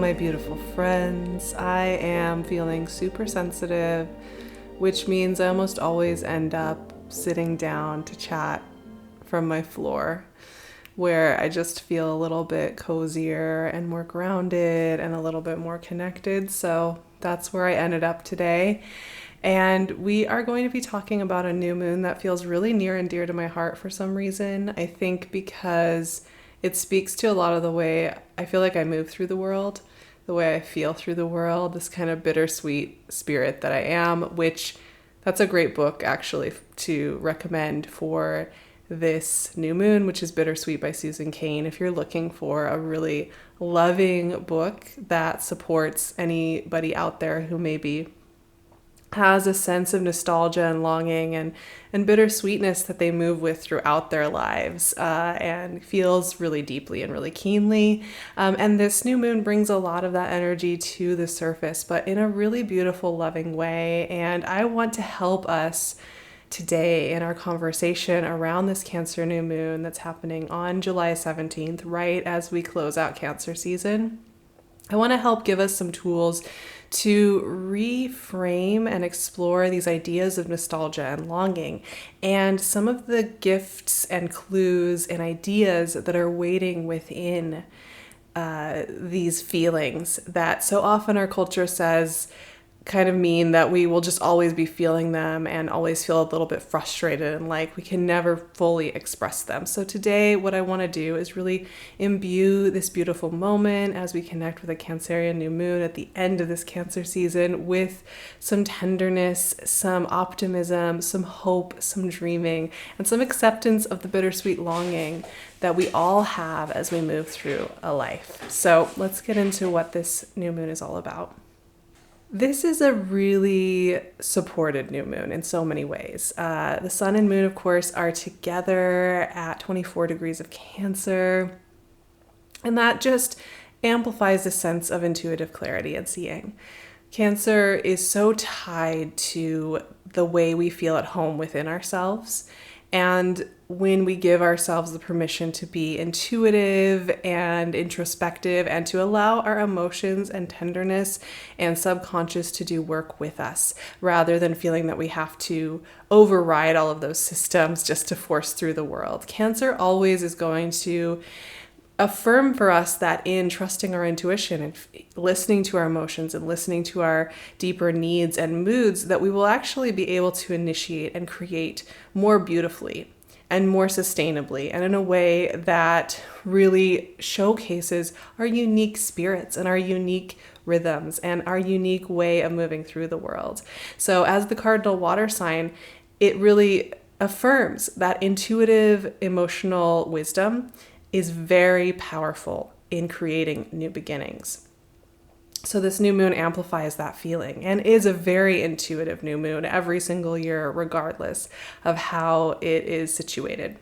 my beautiful friends. I am feeling super sensitive, which means I almost always end up sitting down to chat from my floor, where I just feel a little bit cozier and more grounded and a little bit more connected. So that's where I ended up today. And we are going to be talking about a new moon that feels really near and dear to my heart for some reason. I think because it speaks to a lot of the way I feel like I move through the world, the way I feel through the world, this kind of bittersweet spirit that I am, which that's a great book actually to recommend for this new moon, which is Bittersweet by Susan Cain. If you're looking for a really loving book that supports anybody out there who maybe has a sense of nostalgia and longing and bittersweetness that they move with throughout their lives and feels really deeply and really keenly. And this new moon brings a lot of that energy to the surface, but in a really beautiful, loving way. And I want to help us today in our conversation around this Cancer new moon that's happening on July 17th, right as we close out Cancer season. I want to help give us some tools to reframe and explore these ideas of nostalgia and longing and some of the gifts and clues and ideas that are waiting within these feelings that so often our culture says kind of mean that we will just always be feeling them and always feel a little bit frustrated and like we can never fully express them. So today what I want to do is really imbue this beautiful moment as we connect with a Cancerian new moon at the end of this Cancer season with some tenderness, some optimism, some hope, some dreaming, and some acceptance of the bittersweet longing that we all have as we move through a life. So let's get into what this new moon is all about. This is a really supported new moon in so many ways. The sun and moon, of course, are together at 24 degrees of Cancer, and that just amplifies the sense of intuitive clarity and seeing. Cancer is so tied to the way we feel at home within ourselves. And when we give ourselves the permission to be intuitive and introspective and to allow our emotions and tenderness and subconscious to do work with us, rather than feeling that we have to override all of those systems just to force through the world. Cancer always is going to affirm for us that in trusting our intuition and listening to our emotions and listening to our deeper needs and moods, that we will actually be able to initiate and create more beautifully and more sustainably and in a way that really showcases our unique spirits and our unique rhythms and our unique way of moving through the world. So as the cardinal water sign, it really affirms that intuitive emotional wisdom is very powerful in creating new beginnings. So this new moon amplifies that feeling and is a very intuitive new moon every single year, regardless of how it is situated.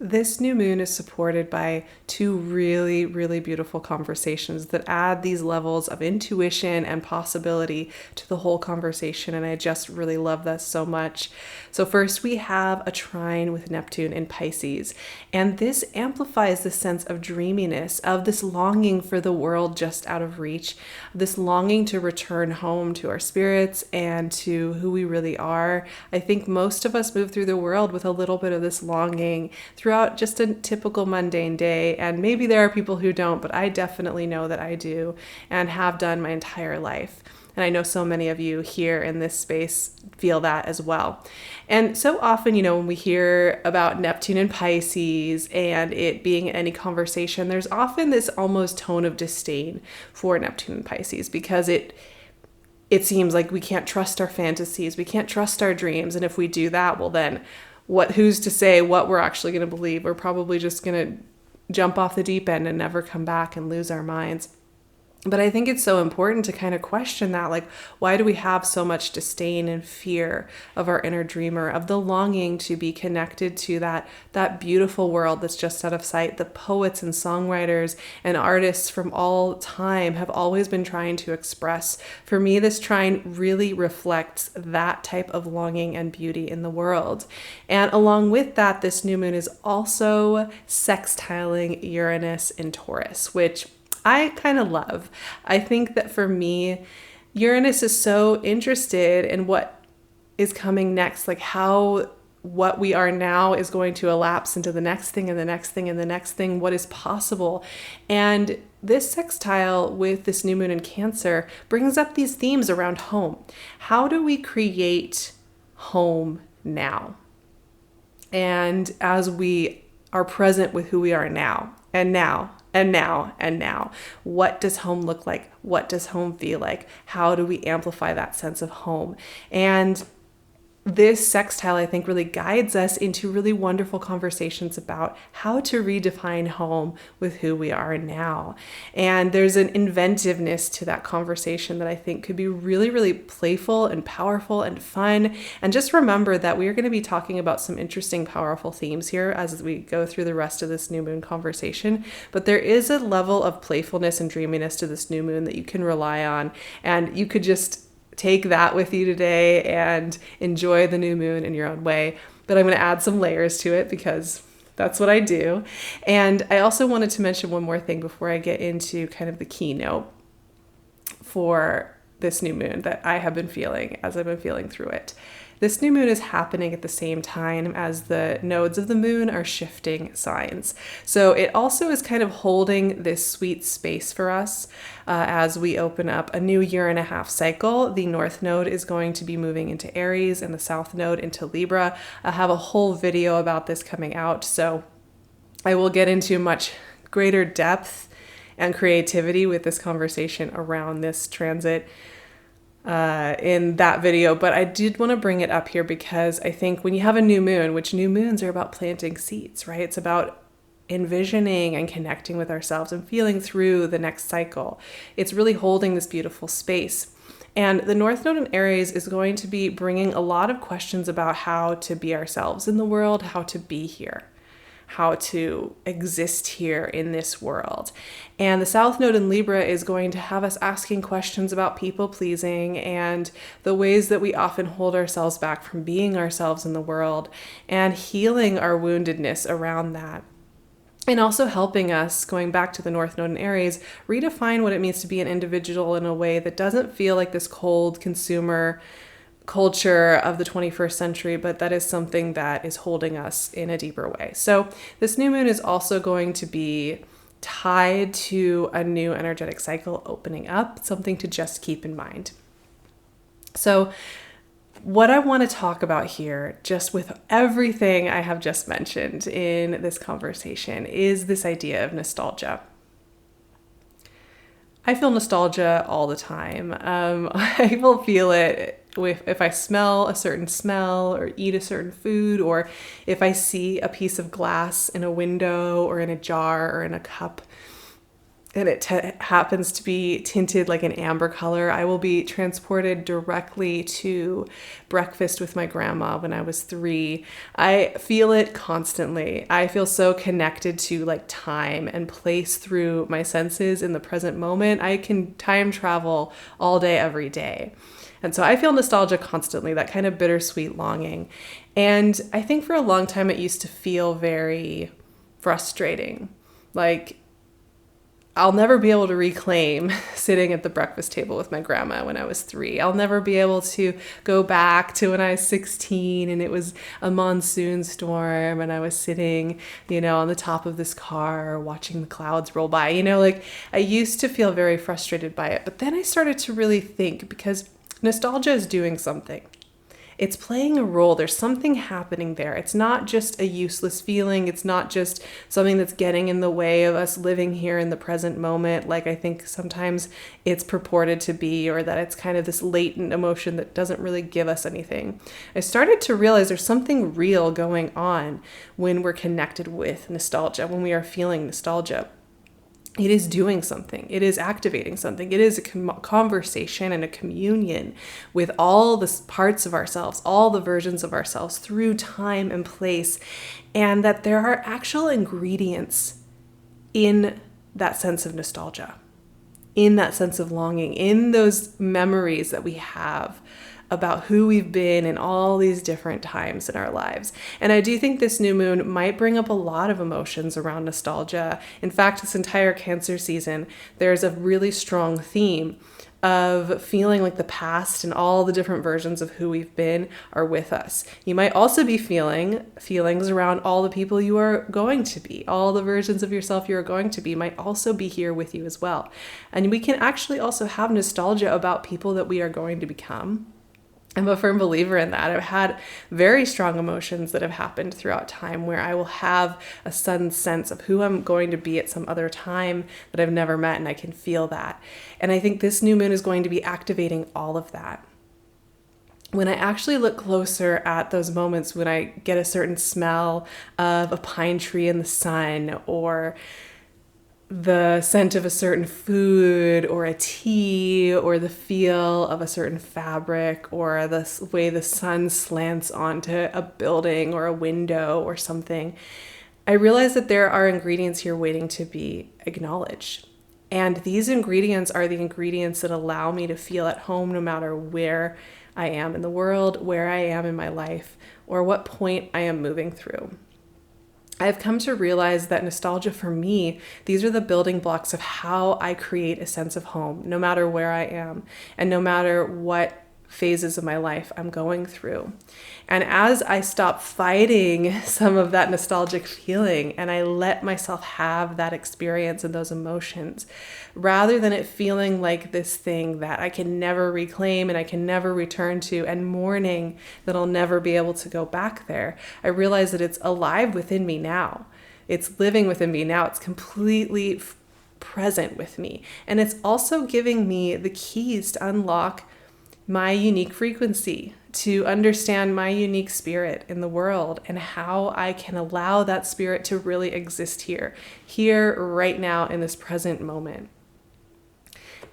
This new moon is supported by two really, really beautiful conversations that add these levels of intuition and possibility to the whole conversation, and I just really love this so much. So first we have a trine with Neptune in Pisces, and this amplifies the sense of dreaminess, of this longing for the world just out of reach, this longing to return home to our spirits and to who we really are. I think most of us move through the world with a little bit of this longing throughout just a typical mundane day, and maybe there are people who don't, but I definitely know that I do and have done my entire life. And I know so many of you here in this space feel that as well. And so often, when we hear about Neptune and Pisces and it being in any conversation, there's often this almost tone of disdain for Neptune and Pisces because it seems like we can't trust our fantasies, we can't trust our dreams, and if we do that, well then who's to say what we're actually going to believe? We're probably just going to jump off the deep end and never come back and lose our minds. But I think it's so important to kind of question that, like, why do we have so much disdain and fear of our inner dreamer, of the longing to be connected to that beautiful world that's just out of sight? The poets and songwriters and artists from all time have always been trying to express. For me, this trine really reflects that type of longing and beauty in the world. And along with that, this new moon is also sextiling Uranus in Taurus, which I kind of love. I think that for me, Uranus is so interested in what is coming next, like how what we are now is going to elapse into the next thing and the next thing and the next thing, what is possible. And this sextile with this new moon in Cancer brings up these themes around home. How do we create home now? And as we are present with who we are now, and now, and now, and now, what does home look like? What does home feel like? How do we amplify that sense of home? And this sextile, I think, really guides us into really wonderful conversations about how to redefine home with who we are now. And there's an inventiveness to that conversation that I think could be really, really playful and powerful and fun. And just remember that we are going to be talking about some interesting, powerful themes here as we go through the rest of this new moon conversation. But there is a level of playfulness and dreaminess to this new moon that you can rely on. And you could just take that with you today and enjoy the new moon in your own way. But I'm going to add some layers to it because that's what I do. And I also wanted to mention one more thing before I get into kind of the keynote for this new moon that I have been feeling as I've been feeling through it. This new moon is happening at the same time as the nodes of the moon are shifting signs. So it also is kind of holding this sweet space for us as we open up a new 1.5-year cycle. The north node is going to be moving into Aries and the south node into Libra. I have a whole video about this coming out, so I will get into much greater depth and creativity with this conversation around this transit in that video, but I did want to bring it up here because I think when you have a new moon, which new moons are about planting seeds, right? It's about envisioning and connecting with ourselves and feeling through the next cycle. It's really holding this beautiful space. And the North Node in Aries is going to be bringing a lot of questions about how to be ourselves in the world, how to be here, how to exist here in this world. And the South Node in Libra is going to have us asking questions about people pleasing and the ways that we often hold ourselves back from being ourselves in the world and healing our woundedness around that. And also helping us, going back to the North Node in Aries, redefine what it means to be an individual in a way that doesn't feel like this cold consumer culture of the 21st century, but that is something that is holding us in a deeper way. So this new moon is also going to be tied to a new energetic cycle opening up, something to just keep in mind. So what I want to talk about here, just with everything I have just mentioned in this conversation, is this idea of nostalgia. I feel nostalgia all the time. I will feel it if I smell a certain smell or eat a certain food, or if I see a piece of glass in a window or in a jar or in a cup and it happens to be tinted like an amber color, I will be transported directly to breakfast with my grandma when I was 3. I feel it constantly. I feel so connected to like time and place through my senses in the present moment. I can time travel all day, every day. And so I feel nostalgia constantly, that kind of bittersweet longing. And I think for a long time it used to feel very frustrating. Like, I'll never be able to reclaim sitting at the breakfast table with my grandma when I was 3. I'll never be able to go back to when I was 16 and it was a monsoon storm and I was sitting, on the top of this car watching the clouds roll by. Like I used to feel very frustrated by it. But then I started to really think, because nostalgia is doing something. It's playing a role. There's something happening there. It's not just a useless feeling. It's not just something that's getting in the way of us living here in the present moment, like I think sometimes it's purported to be, or that it's kind of this latent emotion that doesn't really give us anything. I started to realize there's something real going on when we're connected with nostalgia, when we are feeling nostalgia. It is doing something. It is activating something. It is a conversation and a communion with all the parts of ourselves, all the versions of ourselves through time and place, and that there are actual ingredients in that sense of nostalgia, in that sense of longing, in those memories that we have about who we've been in all these different times in our lives. And I do think this new moon might bring up a lot of emotions around nostalgia. In fact, this entire Cancer season, there's a really strong theme of feeling like the past and all the different versions of who we've been are with us. You might also be feeling feelings around all the people you are going to be. All the versions of yourself you are going to be might also be here with you as well. And we can actually also have nostalgia about people that we are going to become. I'm a firm believer in that. I've had very strong emotions that have happened throughout time where I will have a sudden sense of who I'm going to be at some other time that I've never met, and I can feel that. And I think this new moon is going to be activating all of that. When I actually look closer at those moments when I get a certain smell of a pine tree in the sun, or the scent of a certain food or a tea, or the feel of a certain fabric, or the way the sun slants onto a building or a window or something, I realize that there are ingredients here waiting to be acknowledged. And these ingredients are the ingredients that allow me to feel at home no matter where I am in the world, where I am in my life, or what point I am moving through. I've come to realize that nostalgia for me, these are the building blocks of how I create a sense of home, no matter where I am and no matter what phases of my life I'm going through. And as I stop fighting some of that nostalgic feeling and I let myself have that experience and those emotions, rather than it feeling like this thing that I can never reclaim and I can never return to, and mourning that I'll never be able to go back there, I realize that it's alive within me now. It's living within me now. It's completely present with me. And it's also giving me the keys to unlock my unique frequency, to understand my unique spirit in the world and how I can allow that spirit to really exist here, right now, in this present moment.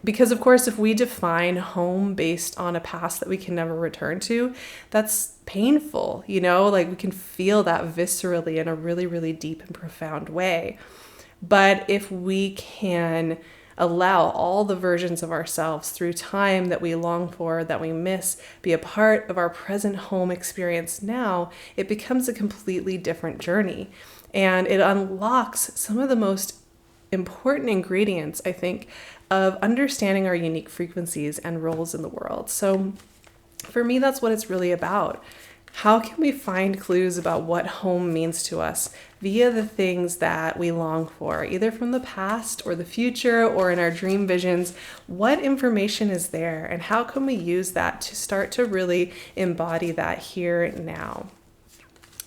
Because of course, if we define home based on a past that we can never return to, that's painful, like we can feel that viscerally in a really, really deep and profound way. But if we can allow all the versions of ourselves through time that we long for, that we miss, be a part of our present home experience now, it becomes a completely different journey. And it unlocks some of the most important ingredients, I think, of understanding our unique frequencies and roles in the world. So for me, that's what it's really about. How can we find clues about what home means to us via the things that we long for, either from the past or the future or in our dream visions? What information is there, and how can we use that to start to really embody that here now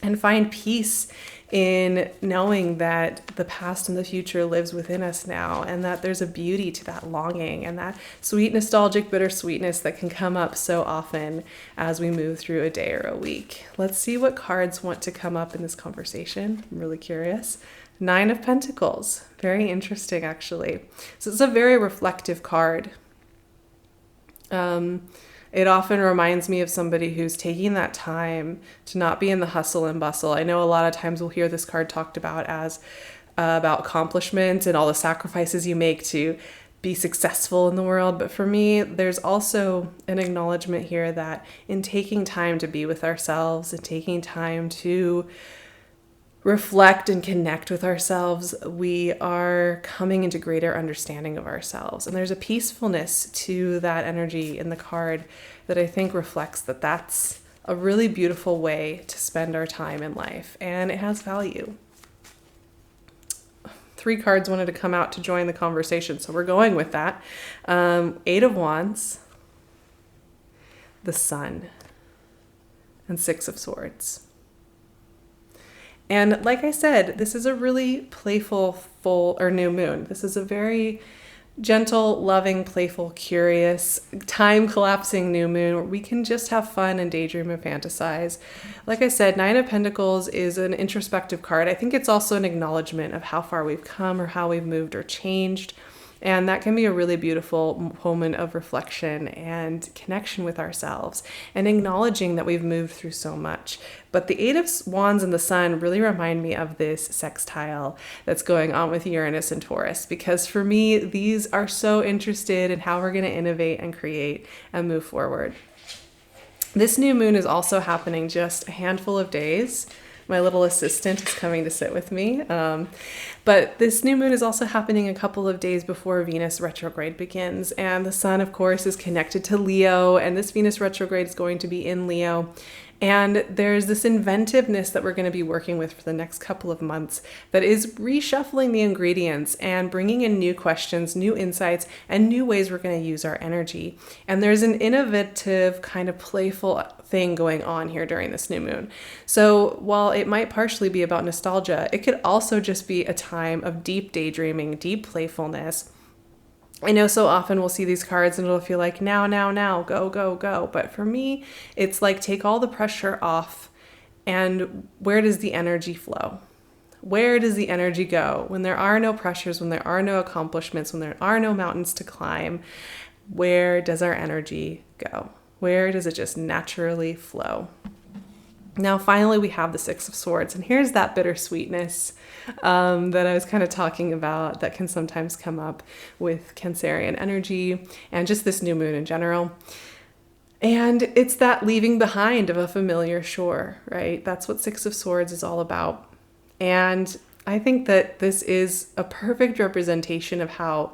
and find peace in knowing that the past and the future lives within us now, and that there's a beauty to that longing and that sweet nostalgic bittersweetness that can come up so often as we move through a day or a week. Let's see what cards want to come up in this conversation. I'm really curious. 9 of Pentacles. Very interesting, actually. So it's a very reflective card. It often reminds me of somebody who's taking that time to not be in the hustle and bustle. I know a lot of times we'll hear this card talked about as about accomplishment and all the sacrifices you make to be successful in the world. But for me, there's also an acknowledgement here that in taking time to be with ourselves and taking time to reflect and connect with ourselves, we are coming into greater understanding of ourselves. And there's a peacefulness to that energy in the card that I think reflects that that's a really beautiful way to spend our time in life, and it has value. 3 cards wanted to come out to join the conversation, so we're going with that. 8 of Wands, the Sun, and 6 of Swords. And like I said, this is a really playful full or new moon. This is a very gentle, loving, playful, curious, time-collapsing new moon where we can just have fun and daydream and fantasize. Like I said, 9 of Pentacles is an introspective card. I think it's also an acknowledgement of how far we've come or how we've moved or changed. And that can be a really beautiful moment of reflection and connection with ourselves and acknowledging that we've moved through so much. But the 8 of Wands and the Sun really remind me of this sextile that's going on with Uranus and Taurus, because for me, these are so interested in how we're going to innovate and create and move forward. This new moon is also happening just a handful of days. My little assistant is coming to sit with me. But this new moon is also happening a couple of days before Venus retrograde begins. And the sun, of course, is connected to Leo. And this Venus retrograde is going to be in Leo. And there's this inventiveness that we're going to be working with for the next couple of months that is reshuffling the ingredients and bringing in new questions, new insights, and new ways we're going to use our energy. And there's an innovative kind of playful thing going on here during this new moon. So while it might partially be about nostalgia, it could also just be a time of deep daydreaming, deep playfulness. I know so often we'll see these cards and it'll feel like now, go, go, go. But for me, it's like take all the pressure off and where does the energy flow? Where does the energy go? When there are no pressures, when there are no accomplishments, when there are no mountains to climb, where does our energy go? Where does it just naturally flow? Now, finally, we have the Six of Swords, and here's that bittersweetness that I was kind of talking about that can sometimes come up with Cancerian energy and just this new moon in general. And it's that leaving behind of a familiar shore, right? That's what Six of Swords is all about. And I think that this is a perfect representation of how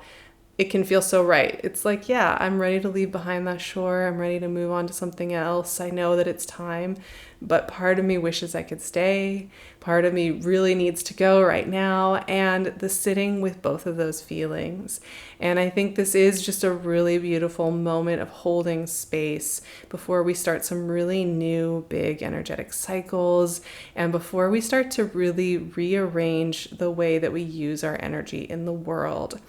it can feel so right. It's like, yeah, I'm ready to leave behind that shore. I'm ready to move on to something else. I know that it's time, but part of me wishes I could stay. Part of me really needs to go right now. And the sitting with both of those feelings. And I think this is just a really beautiful moment of holding space before we start some really new, big energetic cycles. And before we start to really rearrange the way that we use our energy in the world.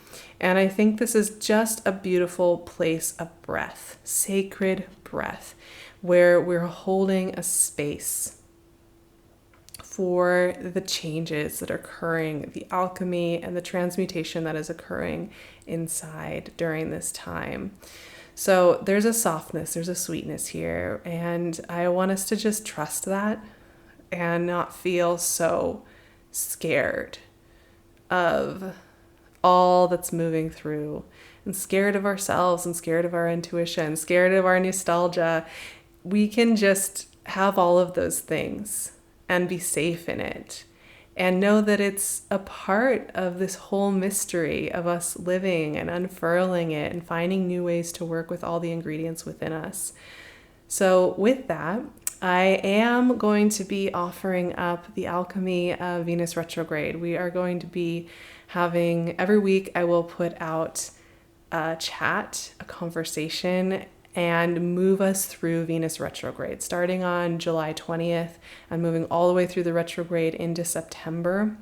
And I think this is just a beautiful place of breath, sacred breath, where we're holding a space for the changes that are occurring, the alchemy and the transmutation that is occurring inside during this time. So there's a softness, there's a sweetness here, and I want us to just trust that and not feel so scared of all that's moving through and scared of ourselves and scared of our intuition, scared of our nostalgia. We can just have all of those things and be safe in it and know that it's a part of this whole mystery of us living and unfurling it and finding new ways to work with all the ingredients within us. So with that, I am going to be offering up the alchemy of Venus retrograde. We are going to be having every week I will put out a chat, a conversation, and move us through Venus retrograde, starting on July 20th and moving all the way through the retrograde into September.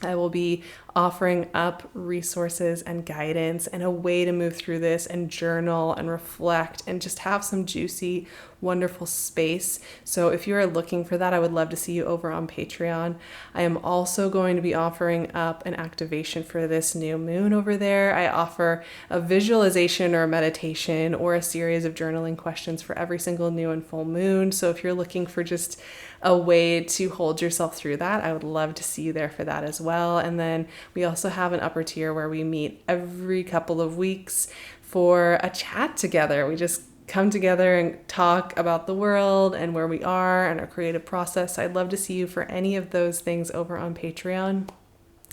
I will be offering up resources and guidance and a way to move through this and journal and reflect and just have some juicy, wonderful space. So if you are looking for that, I would love to see you over on Patreon. I am also going to be offering up an activation for this new moon over there. I offer a visualization or a meditation or a series of journaling questions for every single new and full moon. So if you're looking for just a way to hold yourself through that, I would love to see you there for that as well. And then we also have an upper tier where we meet every couple of weeks for a chat together. We just come together and talk about the world and where we are and our creative process. I'd love to see you for any of those things over on Patreon.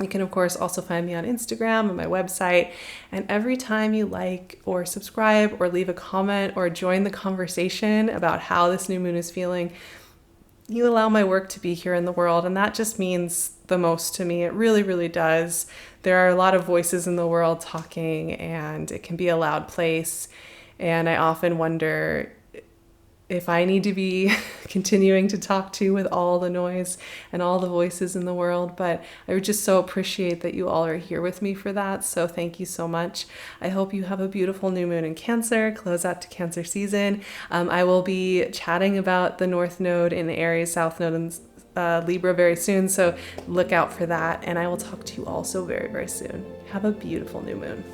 You can, of course, also find me on Instagram and my website. And every time you like or subscribe or leave a comment or join the conversation about how this new moon is feeling, you allow my work to be here in the world. And that just means the most to me. It really, really does. There are a lot of voices in the world talking, and it can be a loud place. And I often wonder if I need to be continuing to talk to with all the noise and all the voices in the world. But I would just so appreciate that you all are here with me for that. So thank you so much. I hope you have a beautiful new moon in Cancer, close out to Cancer season. I will be chatting about the North Node in Aries, South Node in Libra very soon. So look out for that. And I will talk to you all so very, very soon. Have a beautiful new moon.